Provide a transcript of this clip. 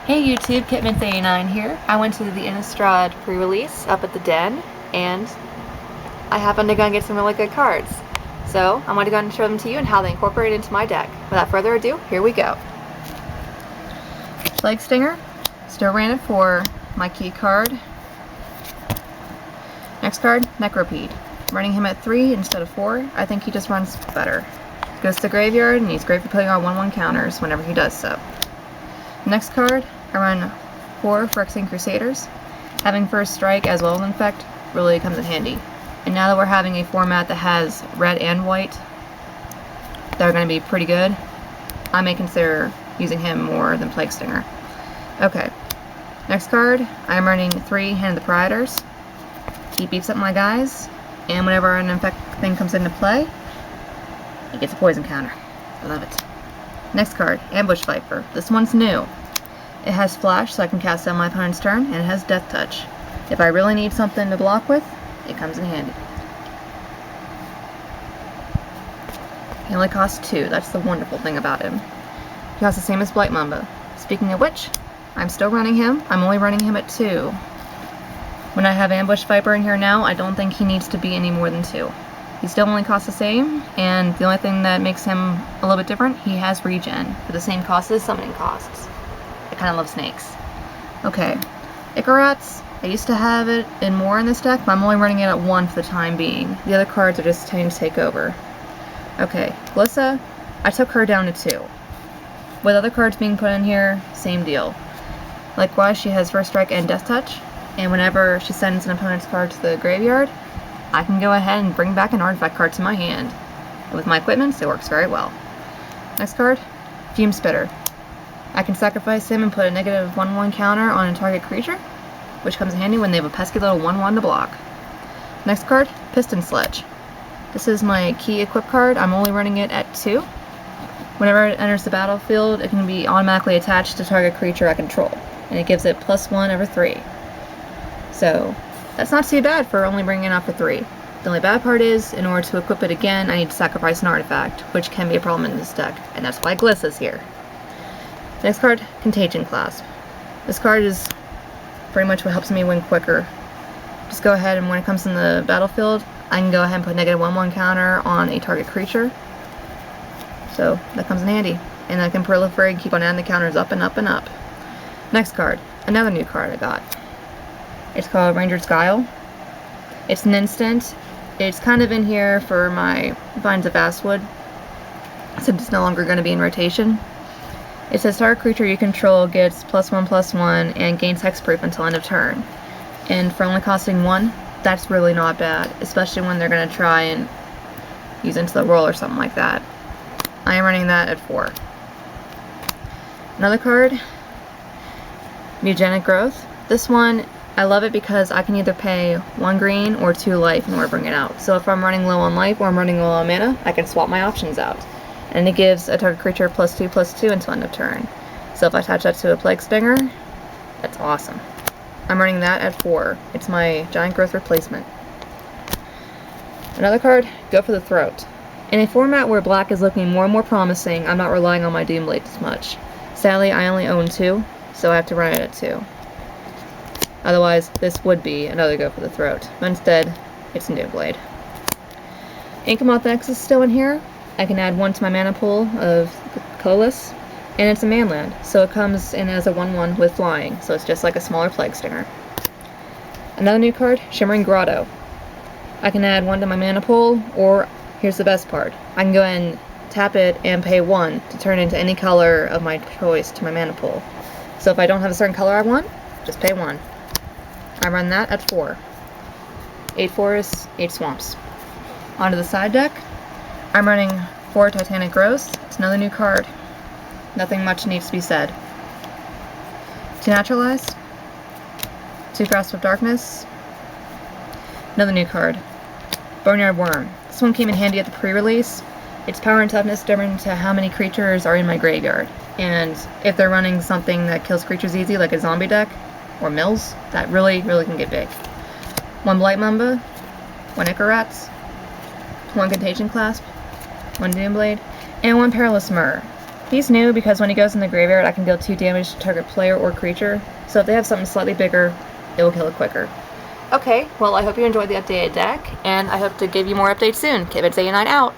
Hey YouTube, Kitmint89 here. I went to the Innistrad Pre-Release up at the Den, and I happened to go and get some really good cards. So I'm going to go and show them to you and how they incorporate into my deck. Without further ado, here we go. Plague Stinger, still ran it for my key card. Next card, Necropede. Running him at 3 instead of 4, I think he just runs better. Goes to the graveyard, and he's great for putting on 1/1 counters whenever he does so. Next card, I run 4 Phyrexian Crusaders. Having first strike as well as Infect really comes in handy. And now that we're having a format that has red and white that are going to be pretty good, I may consider using him more than Plague Stinger. Okay, next card, I'm running 3 Hand of the Proprietors. He beefs up my guys, and whenever an Infect thing comes into play, he gets a poison counter. I love it. Next card, Ambush Viper. This one's new. It has Flash, so I can cast it on my opponent's turn, and it has Death Touch. If I really need something to block with, it comes in handy. He only costs 2. That's the wonderful thing about him. He costs the same as Blight Mamba. Speaking of which, I'm still running him. I'm only running him at 2. When I have Ambush Viper in here now, I don't think he needs to be any more than 2. He still only costs the same, and the only thing that makes him a little bit different, he has regen for the same cost as summoning costs. I kind of love snakes. Okay, Icarats, I used to have it in more in this deck, but I'm only running it at 1 for the time being. The other cards are just trying to take over. Okay, Glissa, I took her down to 2. With other cards being put in here, same deal. Likewise, she has First Strike and Death Touch, and whenever she sends an opponent's card to the graveyard, I can go ahead and bring back an artifact card to my hand. With my equipment, it works very well. Next card, Fume Spitter. I can sacrifice him and put a negative 1/1 counter on a target creature, which comes in handy when they have a pesky little 1/1 to block. Next card, Piston Sledge. This is my key equip card. I'm only running it at 2. Whenever it enters the battlefield, it can be automatically attached to target creature I control, and it gives it +1 over 3. So that's not too bad for only bringing it up for 3. The only bad part is, in order to equip it again, I need to sacrifice an artifact, which can be a problem in this deck, and that's why Glissa's here. Next card, Contagion Clasp. This card is pretty much what helps me win quicker. Just go ahead and when it comes in the battlefield, I can go ahead and put negative 1/1 counter on a target creature. So that comes in handy. And I can proliferate and keep on adding the counters up and up and up. Next card, another new card I got. It's called Ranger's Guile. It's an instant. It's kind of in here for my Vines of Vastwood, since it's no longer going to be in rotation. It says target creature you control gets +1/+1 and gains hexproof until end of turn. And for only costing 1, that's really not bad, especially when they're going to try and use into the roll or something like that. I am running that at 4. Another card, Mutagenic Growth. This one, I love it because I can either pay 1 green or 2 life in order to bring it out. So if I'm running low on life or I'm running low on mana, I can swap my options out. And it gives a target creature +2/+2 until end of turn. So if I attach that to a Plague Stinger, that's awesome. I'm running that at 4. It's my Giant Growth replacement. Another card, Go for the Throat. In a format where black is looking more and more promising, I'm not relying on my Doomblade as much. Sadly, I only own 2, so I have to run it at 2. Otherwise, this would be another Go for the Throat, but instead, it's a Doomblade. Inkamoth-X is still in here. I can add 1 to my mana pool of colorless, and it's a manland, so it comes in as a 1/1 with flying, so it's just like a smaller Plague Stinger. Another new card, Shimmering Grotto. I can add 1 to my mana pool, or, here's the best part, I can go ahead and tap it and pay 1 to turn into any color of my choice to my mana pool. So if I don't have a certain color I want, just pay 1. I run that at 4. 8 forests, 8 swamps. Onto the side deck, I'm running 4 Titanic Growths. It's another new card. Nothing much needs to be said. 2 Naturalize, 2 Grasp of Darkness, another new card, Boneyard Worm. This one came in handy at the pre-release. Its power and toughness determine to how many creatures are in my graveyard, and if they're running something that kills creatures easy, like a zombie deck, or mills, that really can get big. 1 Blight Mamba, 1 Icarats, 1 Contagion Clasp, 1 Doomblade, and 1 Perilous Myrrh. He's new because when he goes in the graveyard, I can deal 2 damage to target player or creature. So if they have something slightly bigger, it will kill it quicker. Okay, well I hope you enjoyed the updated deck, and I hope to give you more updates soon. Kivitz89 out!